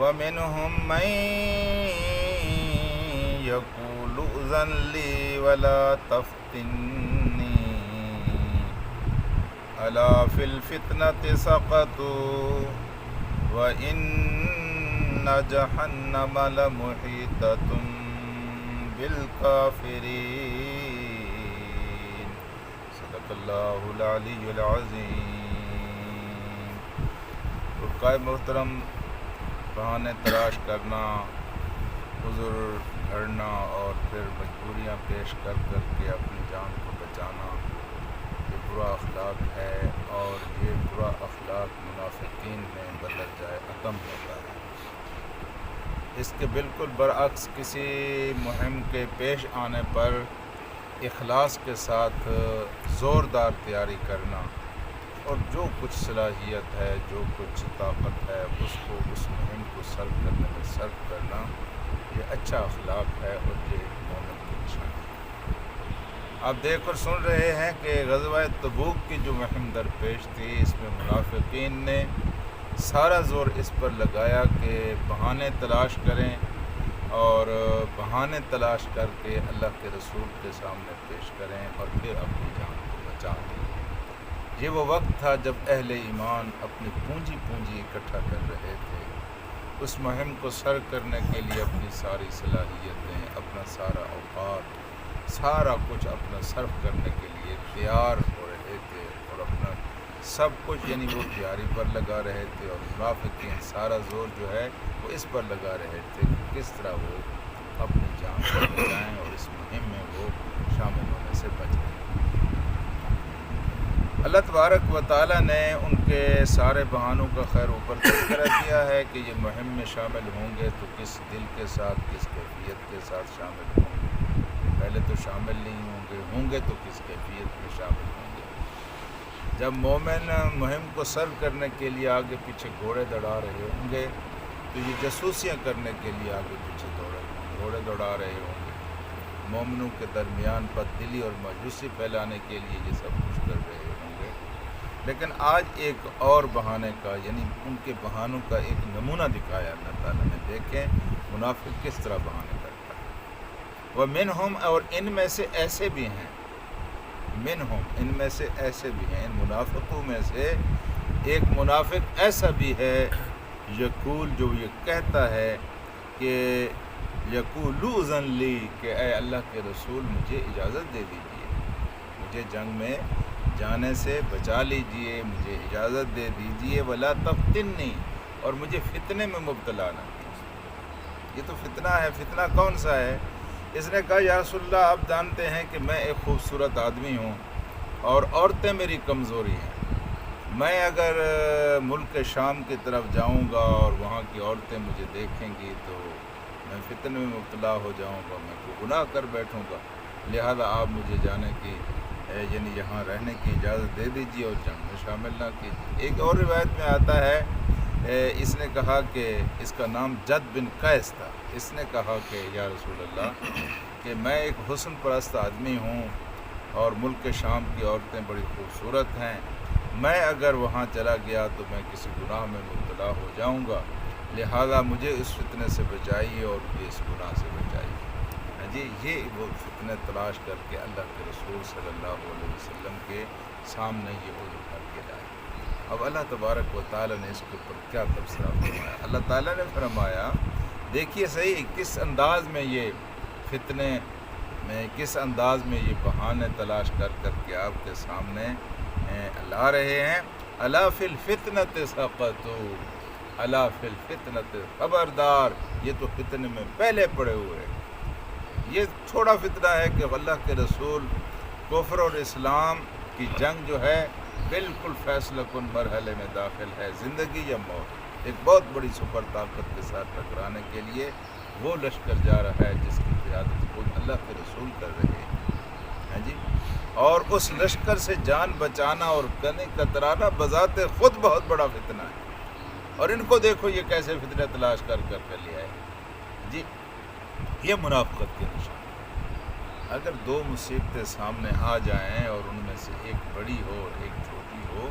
ومنهم من يقول ائذن لي ولا تفتني ألا في الفتنة سقطوا وإن جهنم لمحيطة بالكافرين صدق اللہ العلی العظیم۔ رفقائے محترم، بہانے تلاش کرنا، عذر گھڑنا اور پھر مجبوریاں پیش کر کر کے اپنی جان کو بچانا، یہ برا اخلاق ہے، اور یہ برا اخلاق منافقین میں بدل جائے عدم ہوتا ہے۔ اس کے بالکل برعکس کسی مہم کے پیش آنے پر اخلاص کے ساتھ زوردار تیاری کرنا اور جو کچھ صلاحیت ہے، جو کچھ طاقت ہے، اس کو اس مہم کو صرف کرنے میں صرف کرنا، یہ اچھا اخلاق ہے اور یہ مومن کی نشانی ہے۔ آپ دیکھ کر سن رہے ہیں کہ غزوہ تبوک کی جو مہم درپیش تھی، اس میں منافقین نے سارا زور اس پر لگایا کہ بہانے تلاش کریں اور بہانے تلاش کر کے اللہ کے رسول کے سامنے پیش کریں اور پھر اپنی جان کو بچائیں۔ یہ وہ وقت تھا جب اہل ایمان اپنی پونجی اکٹھا کر رہے تھے، اس مہم کو سر کرنے کے لیے اپنی ساری صلاحیتیں، اپنا سارا اوقات، سارا کچھ اپنا صرف کرنے کے لیے تیار ہو رہے تھے، اور اپنا سب کچھ یعنی وہ تیاری پر لگا رہے تھے، اور منافقین سارا زور جو ہے وہ اس پر لگا رہے تھے کہ کس طرح وہ اپنی جان کو بچائیں اور اس مہم میں وہ شامل ہونے سے بچ جائیں۔ اللہ تبارک و تعالیٰ نے ان کے سارے بہانوں کا خیر اوپر تذکرہ کیا ہے کہ یہ مہم میں شامل ہوں گے تو کس دل کے ساتھ، کس کیفیت کے ساتھ شامل ہوں گے۔ پہلے تو شامل نہیں ہوں گے تو کس کیفیت میں شامل ہوں گے۔ جب مومن مہم کو سرو کرنے کے لیے آگے پیچھے گھوڑے دوڑا رہے ہوں گے تو یہ جاسوسیاں کرنے کے لیے آگے پیچھے گھوڑے دوڑا رہے ہوں گے۔ مومنوں کے درمیان بد دلی اور مایوسی پھیلانے کے لیے یہ سب کچھ کر رہے ہوں گے۔ لیکن آج ایک اور بہانے کا یعنی ان کے بہانوں کا ایک نمونہ دکھایا اللہ تعالیٰ نے۔ دیکھیں منافق کس طرح بہانے کرتا ہے۔ وَمِنْهُمْ، اور ان میں سے ایسے بھی ہیں، منہم ان میں سے ایسے بھی ہیں، ان منافقوں میں سے ایک منافق ایسا بھی ہے یقول، جو یہ کہتا ہے کہ یقول اذن لی، کہ اے اللہ کے رسول مجھے اجازت دے دیجئے، مجھے جنگ میں جانے سے بچا لیجئے، مجھے اجازت دے دیجئے، ولا تفتنی، اور مجھے فتنے میں مبتلا نہ کیجیے۔ یہ تو فتنہ ہے۔ فتنہ کون سا ہے؟ اس نے کہا یا رسول اللہ آپ جانتے ہیں کہ میں ایک خوبصورت آدمی ہوں اور عورتیں میری کمزوری ہیں، میں اگر ملک شام کی طرف جاؤں گا اور وہاں کی عورتیں مجھے دیکھیں گی تو میں فتنے میں مبتلا ہو جاؤں گا، میں کوئی گناہ کر بیٹھوں گا، لہذا آپ مجھے جانے کی یعنی یہاں رہنے کی اجازت دے دیجیے اور جنگ میں شامل نہ کیجیے۔ ایک اور روایت میں آتا ہے اس نے کہا کہ اس کا نام جد بن قیس تھا، اس نے کہا کہ یا رسول اللہ کہ میں ایک حسن پرست آدمی ہوں اور ملک شام کی عورتیں بڑی خوبصورت ہیں، میں اگر وہاں چلا گیا تو میں کسی گناہ میں مبتلا ہو جاؤں گا، لہذا مجھے اس فتنے سے بچائیے اور مجھے اس گناہ سے بچائیے۔ جی یہ وہ فتنے تلاش کر کے اللہ کے رسول صلی اللہ علیہ وسلم کے سامنے یہ عذر کر کے لائے۔ اب اللہ تبارک و تعالیٰ نے اس کے اوپر کیا تبصرہ فرمایا؟ اللہ تعالیٰ نے فرمایا دیکھیے صحیح کس انداز میں یہ فتنے میں، کس انداز میں یہ بہانے تلاش کر کر کے آپ کے سامنے لا رہے ہیں۔ الا فی الفتنۃ سقطوا، الا فی الفتنۃ، خبردار یہ تو فتنے میں پہلے پڑے ہوئے ہیں۔ یہ تھوڑا فتنہ ہے کہ اللہ کے رسول کفر اور اسلام کی جنگ جو ہے بالکل فیصلہ کن مرحلے میں داخل ہے، زندگی یا موت، ایک بہت بڑی سپر طاقت کے ساتھ ٹکرانے کے لیے وہ لشکر جا رہا ہے جس کی قیادت خود اللہ کے رسول کر رہے ہیں جی۔ اور اس لشکر سے جان بچانا اور کنے کترانا بذات خود بہت بڑا فتنہ ہے، اور ان کو دیکھو یہ کیسے فتنے تلاش کر کر لے آئے جی۔ یہ منافقت کے نشان۔ اگر دو مصیبتیں سامنے آ جائیں اور ان میں سے ایک بڑی ہو اور ایک چھوٹی ہو،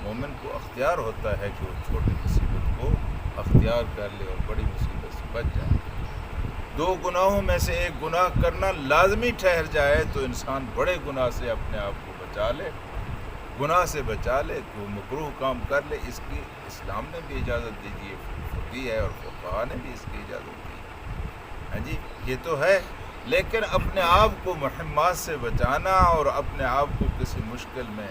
مومن کو اختیار ہوتا ہے کہ وہ چھوٹی مصیبت کو اختیار کر لے اور بڑی مصیبت سے بچ جائے۔ دو گناہوں میں سے ایک گناہ کرنا لازمی ٹھہر جائے تو انسان بڑے گناہ سے اپنے آپ کو بچا لے، گناہ سے بچا لے، کہ وہ مکروہ کام کر لے، اس کی اسلام نے بھی اجازت دی ہے اور فقہاء نے بھی اس کی اجازت دی ہے۔ ہاں جی، یہ تو ہے، لیکن اپنے آپ کو مہمات سے بچانا اور اپنے آپ کو کسی مشکل میں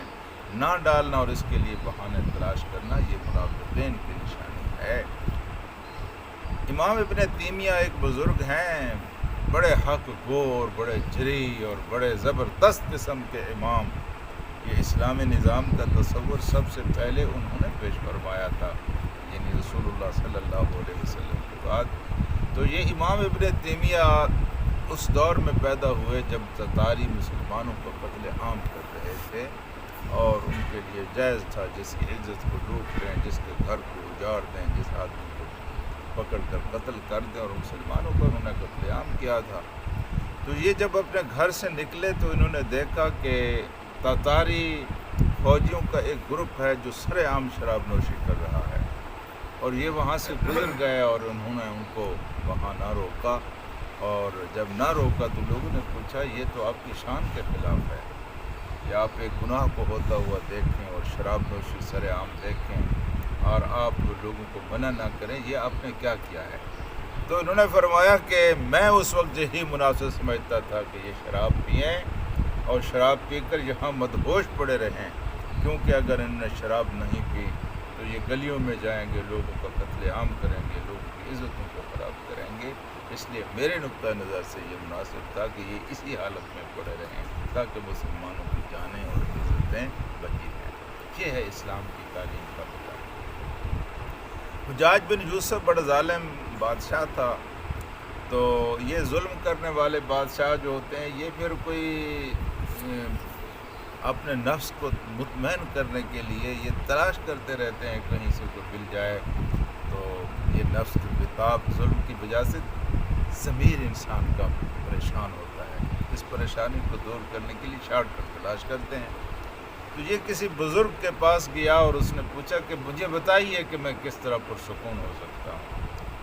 نہ ڈالنا اور اس کے لیے بہانے تلاش کرنا، یہ منافقین کی نشانی ہے۔ امام ابن تیمیہ ایک بزرگ ہیں، بڑے حق گو اور بڑے جری اور بڑے زبردست قسم کے امام۔ یہ اسلامی نظام کا تصور سب سے پہلے انہوں نے پیش فرمایا تھا، یعنی رسول اللہ صلی اللہ علیہ وسلم کے بعد۔ تو یہ امام ابن تیمیہ اس دور میں پیدا ہوئے جب تتاری مسلمانوں کو قتل عام کر رہے تھے، اور ان کے لیے جائز تھا جس کی عزت کو لوٹ لیں، جس کے گھر کو اجاڑ دیں، جس آدمی کو پکڑ کر قتل کر دیں، اور مسلمانوں پر انہوں نے قتل عام کیا تھا۔ تو یہ جب اپنے گھر سے نکلے تو انہوں نے دیکھا کہ تاتاری فوجیوں کا ایک گروپ ہے جو سر عام شراب نوشی کر رہا ہے، اور یہ وہاں سے گزر گئے اور انہوں نے ان کو وہاں نہ روکا، اور جب نہ روکا تو لوگوں نے پوچھا یہ تو آپ کی شان کے خلاف ہے، یا آپ ایک گناہ کو ہوتا ہوا دیکھیں اور شراب نوشی سر عام دیکھیں اور آپ لوگوں کو منع نہ کریں، یہ آپ نے کیا کیا ہے؟ تو انہوں نے فرمایا کہ میں اس وقت یہی مناسب سمجھتا تھا کہ یہ شراب پئیں اور شراب پی کر یہاں مدہوش پڑے رہیں، کیونکہ اگر انہوں نے شراب نہیں پی تو یہ گلیوں میں جائیں گے، لوگوں کا قتل عام کریں گے، لوگوں کی عزتوں کو خراب کریں گے، اس لیے میرے نقطہ نظر سے یہ مناسب تھا کہ یہ اسی حالت میں پڑے رہیں تاکہ مسلمانوں کی جانیں اور عزتیں بچی رہیں۔ یہ ہے اسلام کی تعلیم کا مطلب۔ حجاج بن یوسف بڑا ظالم بادشاہ تھا، تو یہ ظلم کرنے والے بادشاہ جو ہوتے ہیں یہ پھر کوئی اپنے نفس کو مطمئن کرنے کے لیے یہ تلاش کرتے رہتے ہیں کہیں سے کوئی مل جائے، تو یہ نفس کی بتاب ظلم کی وجہ سے ضمیر انسان کا پریشان ہوتا ہے، اس پریشانی کو دور کرنے کے لیے شارٹ کٹ تلاش کرتے ہیں۔ تو یہ کسی بزرگ کے پاس گیا اور اس نے پوچھا کہ مجھے بتائیے کہ میں کس طرح پرسکون ہو سکتا ہوں،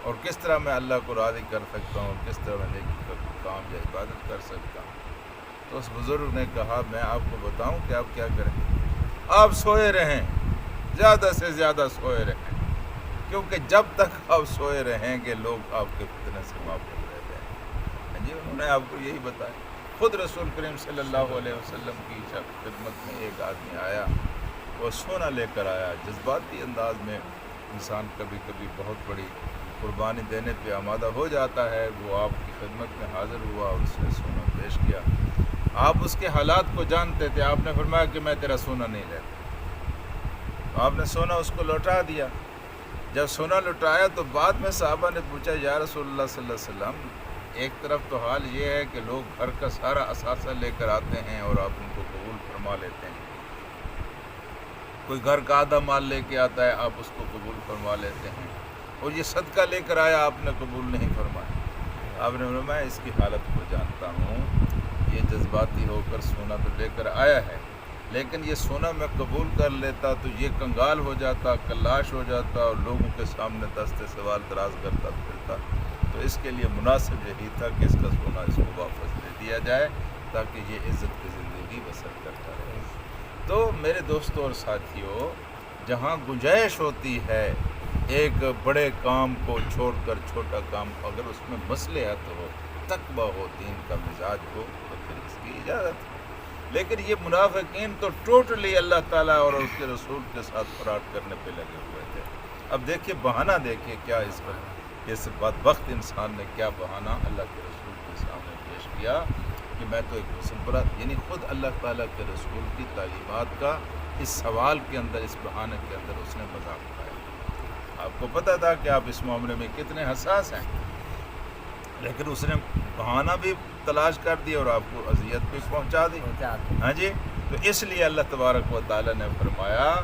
اور کس طرح میں اللہ کو راضی کر سکتا ہوں، اور کس طرح میں نیکی کا کام یا عبادت کر سکتا ہوں۔ تو اس بزرگ نے کہا میں آپ کو بتاؤں کہ آپ کیا کریں، آپ سوئے رہیں، زیادہ سے زیادہ سوئے رہیں، کیونکہ جب تک آپ سوئے رہیں گے لوگ آپ کے فتنے سے محفوظ رہ جائیں گے۔ جی انہوں نے آپ کو یہی بتایا۔ خود رسول کریم صلی اللہ علیہ وسلم کی خدمت میں ایک آدمی آیا، وہ سونا لے کر آیا، جذباتی انداز میں انسان کبھی کبھی بہت بڑی قربانی دینے پہ آمادہ ہو جاتا ہے، وہ آپ کی خدمت میں حاضر ہوا اور اس نے سونا پیش کیا۔ آپ اس کے حالات کو جانتے تھے، آپ نے فرمایا کہ میں تیرا سونا نہیں لیتا، آپ نے سونا اس کو لوٹا دیا۔ جب سونا لوٹایا تو بعد میں صحابہ نے پوچھا یا رسول اللہ صلی اللہ علیہ وسلم، ایک طرف تو حال یہ ہے کہ لوگ گھر کا سارا اثاثہ لے کر آتے ہیں اور آپ ان کو قبول فرما لیتے ہیں، کوئی گھر کا آدھا مال لے کے آتا ہے آپ اس کو قبول فرما لیتے ہیں، اور یہ صدقہ لے کر آیا آپ نے قبول نہیں فرمایا۔ آپ نے فرمایا اس کی حالت کو جانتا ہوں، یہ جذباتی ہو کر سونا تو لے کر آیا ہے، لیکن یہ سونا میں قبول کر لیتا تو یہ کنگال ہو جاتا، کلاش ہو جاتا، اور لوگوں کے سامنے دست سوال دراز کرتا پھرتا۔ تو اس کے لیے مناسب یہی تھا کہ اس کا سونا اس کو واپس دے دیا جائے تاکہ یہ عزت کی زندگی بسر کرتا رہے۔ تو میرے دوستوں اور ساتھیوں، جہاں گنجائش ہوتی ہے ایک بڑے کام کو چھوڑ کر چھوٹا کام، اگر اس میں مصلحت ہو، تقویٰ ہو، دین کا مزاج ہو، تو پھر اس کی اجازت ہے۔ لیکن یہ منافقین تو ٹوٹلی اللہ تعالیٰ اور اس کے رسول کے ساتھ فراڈ کرنے پہ لگے ہوئے تھے۔ اب دیکھیے بہانہ، دیکھیے کیا اس وقت اس بدبخت انسان نے کیا بہانہ اللہ کے رسول کے سامنے پیش کیا کہ میں تو ایک مسلم پر، یعنی خود اللہ تعالیٰ کے رسول کی تعلیمات کا اس سوال کے اندر، اس بہانے کے اندر اس نے مذاق اٹھایا۔ آپ کو پتہ تھا کہ آپ اس معاملے میں کتنے حساس ہیں، لیکن اس نے بہانہ بھی تلاش کر دی اور آپ کو اذیت بھی پہنچا دی۔ ہاں جی، تو اس لیے اللہ تبارک و تعالیٰ نے فرمایا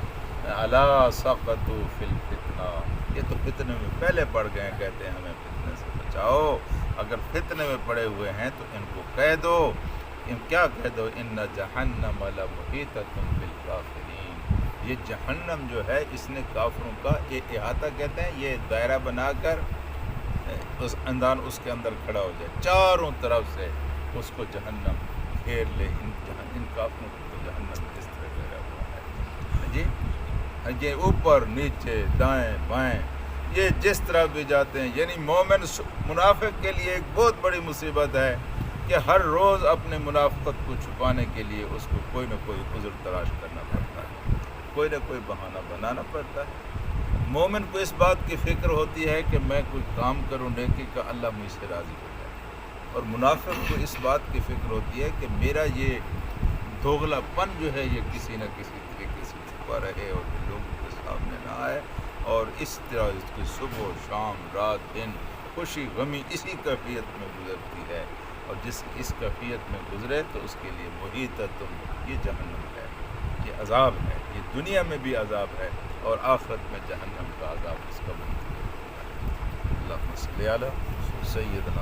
الا سقطوا فی الفتنہ، یہ تو فتنے میں پہلے پڑ گئے ہیں، کہتے ہیں ہمیں فتنے سے بچاؤ، اگر فتنے میں پڑے ہوئے ہیں تو ان کو کہہ دو، کیا کہہ دو، ان جہنم لمحیطۃ بالکافرین، یہ جہنم جو ہے اس نے کافروں کا احاطہ کہتے ہیں، یہ دائرہ بنا کر اس اندان اس کے اندر کھڑا ہو جائے، چاروں طرف سے اس کو جہنم گھیر لے۔ ان کافروں کو تو جہنم اس طرح گھیرا ہوا ہے جی، یہ اوپر نیچے دائیں بائیں، یہ جس طرح بھی جاتے ہیں۔ یعنی مومن منافق کے لیے ایک بہت بڑی مصیبت ہے کہ ہر روز اپنے منافقت کو چھپانے کے لیے اس کو کوئی نہ کوئی عذر تلاش کرنا پڑتا ہے، کوئی نہ کوئی بہانہ بنانا پڑتا ہے۔ مومن کو اس بات کی فکر ہوتی ہے کہ میں کوئی کام کروں نیکی کا، اللہ مجھ سے راضی ہو جائے، اور منافق کو اس بات کی فکر ہوتی ہے کہ میرا یہ دوغلا پن جو ہے یہ کسی نہ کسی طریقے سے چھپا رہے اور لوگوں کے سامنے نہ آئے، اور اس طرح اس کی صبح شام رات دن خوشی غمی اسی کیفیت میں گزرتی ہے، اور جس اس کیفیت میں گزرے تو اس کے لیے محیط تم یہ جہنم ہے، یہ عذاب ہے، یہ دنیا میں بھی عذاب ہے اور آخرت میں جہنم کا عذاب اس کا منتظر ہے۔ اللہم صلی علی سیدنا